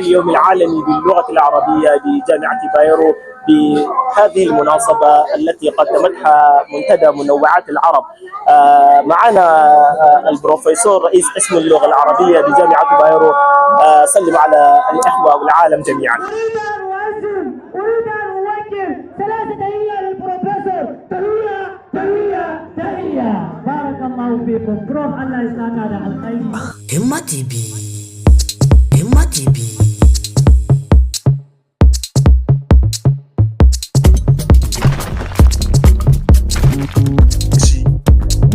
اليوم العالمي باللغة العربية بجامعة بايرو بهذه المناسبة التي قدمتها منتدى منوعات العرب. معنا البروفيسور رئيس قسم اللغة العربية بجامعة بايرو. سلم على الإخوة والعالم جميعا. أريد أن أوجه 3 تحية للبروفيسور. تحية بارك الله فيكم. بروف الله يسعدك على الخير. همة تي بي همة تي بي.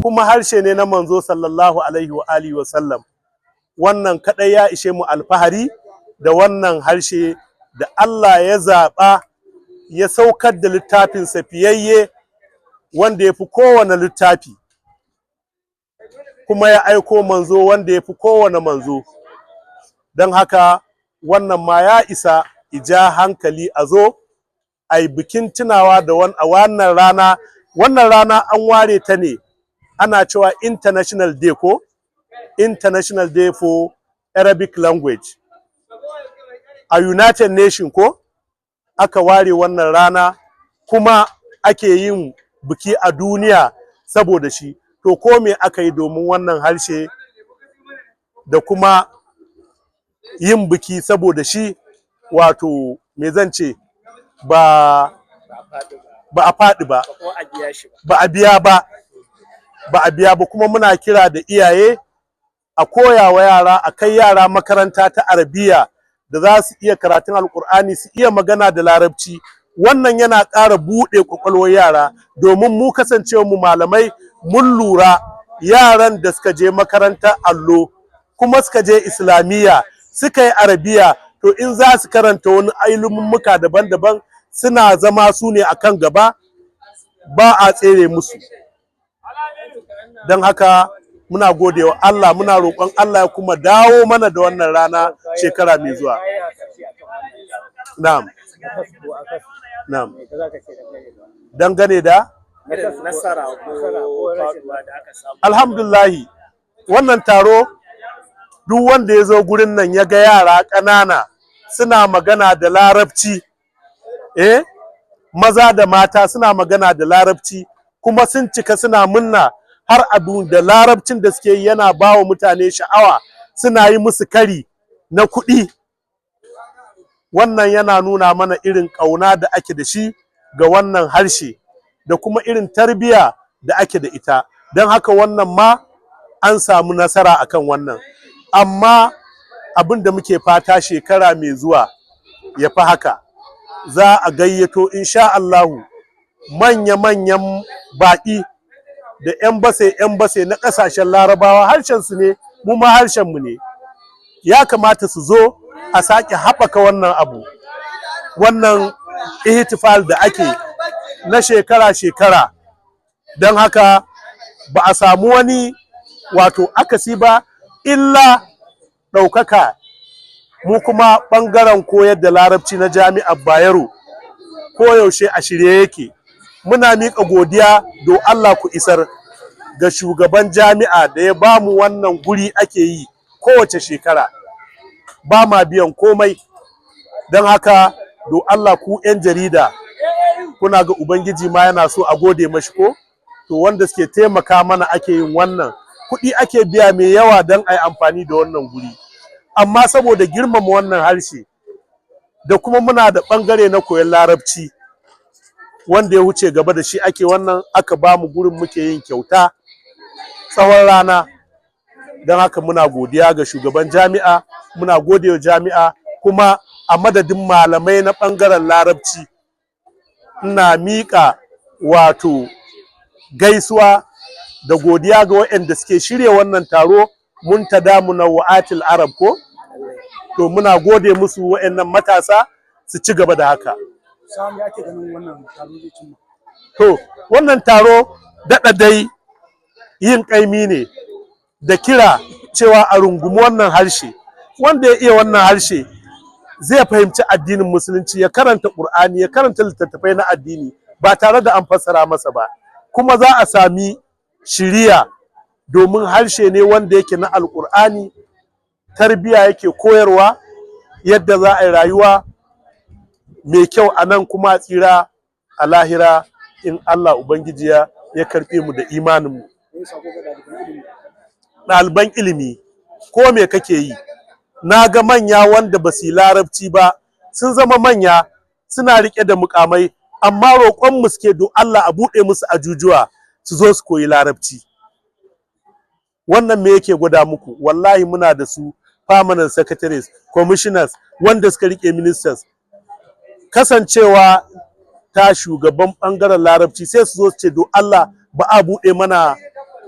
kuma harshe ne na manzo sallallahu alaihi wa alihi wa sallam. Wannan kadai ya ishe mu alfahari da wannan harshe da Allah ya zaba ya saukar da littafin safiyayye wanda yafi kowane littafi, kuma ya aiko manzo wanda yafi kowane manzo. Don haka wannan ma ya isa ija hankali a zo ai bikin tunawa da wannan rana. Wannan rana an ware ta ne, ana cewa International Day ko International Day for Arabic Language. A United Nations ko aka ware wannan rana, kuma ake yin biki a duniya saboda shi. To ko me aka yi domin wannan harshe da kuma yin biki saboda shi? Wato me zan ce, ba a faɗi ba, ba a biya ba. Kuma muna kira da iyaye a koya wa yara, a kai yara makaranta ta Arabiya da za su iya karatun Alƙur'ani, su iya magana da Larabci. Wannan yana ƙara buɗe ƙwaƙwalwar yara, domin mu kasancewa mu malamai mun lura yaran da suka je makarantar allo kuma suka je Islamiyya suka yi Arabiya, to in za su karanta wani ilmummuka daban-daban suna zama su ne akan gaba, ba a tsere musu. Don haka muna gode wa Allah, muna roƙon Allah ya kuma dawo mana da wannan rana shekara mai zuwa. Na'am. Na'am. Dangane da nasara ko faduwa da aka samu. Alhamdulillahi, wannan taro duk wanda ya zo gurin nan ya ga yara ƙanana suna magana da Larabci, maza da mata suna magana da Larabci, kuma sun cika suna munna, har abu da Larabcin da suke yi yana ba wa mutane sha'awa, suna yi musu kari na kuɗi. Wannan yana nuna mana irin ƙauna da ake da shi ga wannan harshe da kuma irin tarbiyya da ake da ita. Don haka wannan ma an samu nasara akan wannan. Amma abin da muke fata shekara mai zuwa ya fi haka. Za a gayyato insha Allahu manya-manyan baƙi da 'yan base na ƙasashen Larabawa. Harshen su ne, mu ma harshen mu ne. Ya kamata su zo a sake haɓaka wannan abu, wannan ihtifal da ake na shekara-shekara. Don haka ba a samu wani wato akasi ba, illa ɗaukaka. Mu kuma ɓangaren koyar da Larabci na Jami'ar Bayero koyaushe a shirye yake. Muna miƙa godiya do Allah ku isar ga shugaban jami'a da ya bamu wannan guri ake yi kowace shekara, ba ma biyan komai. Don haka do Allah ku 'yan jarida, kuna ga Ubangiji ma yana so a gode mashi ko? To wanda suke taimaka mana ake yin wannan, kuɗi ake biya mai yawa don a yi amfani da wannan guri. Amma saboda girmama wannan harshe da kuma muna da ɓangare na koyon Larabci wanda ya wuce gaba da shi ake wannan, aka ba mu gurin muke yin kyauta tsawon rana. Don haka muna godiya ga shugaban jami'a, muna gode wa jami'a, kuma a madadin malamai na ɓangaren Larabci ina miƙa wato gaisuwa da godiya ga waɗanda suke shirya wannan taro, Muntada Munawwa'atil Arab ko? To muna gode musu, waɗannan matasa su ci gaba da haka. To wannan taro daɗa dai yin ƙaimi ne da kira cewa a rungumi wannan harshe. Wanda ya iya wannan harshe zai fahimci addinin musulunci, ya karanta Ƙur'ani, ya karanta littattafai na addini ba tare da an fassara masa ba. Kuma za a sami shiriya, domin harshe ne wanda yake na Alƙur'ani, tarbiyya yake koyarwa, yadda za a yi rayuwa mai kyau a nan kuma a tsira a lahira in Allah Ubangiji ya karɓe mu da imaninmu. Ɗaliban ilimi ko me kake yi, na ga manya wanda ba su yi larabci ba sun zama manya suna riƙe da mukamai, amma roƙonmu suke do Allah a buɗe musu ajujuwa su zo su koyi larabci. Wannan me yake gwada muku? Wallahi muna da su permanent secretaries, commissioners wanda suka riƙe ministers. Kasancewa ta shugaban ɓangaren larabci sai su zo su ce do Allah ba a buɗe mana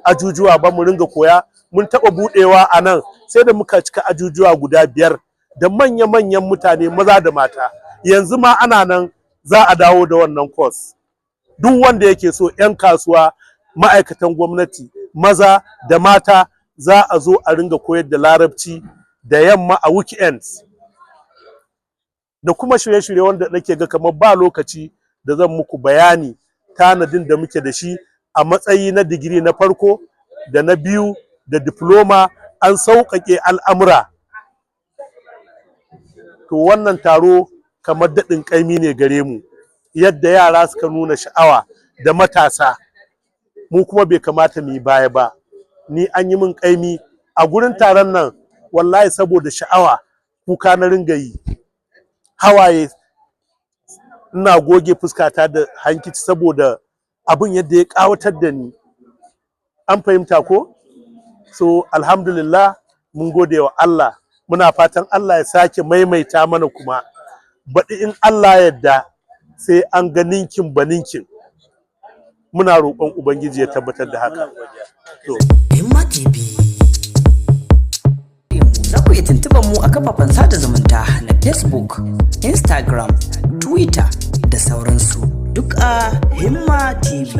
ajujuwa ba mu ringa koya. Mun taɓa buɗewa a nan sai da muka cika ajujuwa guda 5 da manya-manyan mutane maza da mata. Yanzu ma ana nan za a dawo da wannan course. Duk wanda yake so 'yan kasuwa, ma'aikatan gwamnati, maza da mata za a zo a ringa koyar da larabci da yamma a weekends. Da kuma shirye-shirye wanda nake ga kamar ba lokaci da zan muku bayani tanadin da muke da shi a matsayi na digiri na farko da na biyu da diploma. An sauƙaƙe al'amura. To wannan taro kamar daɗin ƙaimi ne gare mu, yadda yara suka nuna sha'awa da matasa, mu kuma bai kamata mu yi baya ba. Ni an yi min ƙaimi a gurin taron nan, wallahi saboda sha'awa kuka na ringa yi, hawaye ina goge fuskata da hankici saboda abin yadda ya ƙawatar da ni. An fahimta ko? So alhamdulillah mun gode wa Allah, muna fatan Allah ya sake maimaita mana kuma baɗi in Allah yadda sai an ga ninkin ba ninkin. Muna roƙon Ubangiji ya tabbatar da haka. Himma TV. Za ku iya tuntuɓar mu a kafafen sada zumunta na Facebook, Instagram, Twitter da sauransu duk a Himma TV.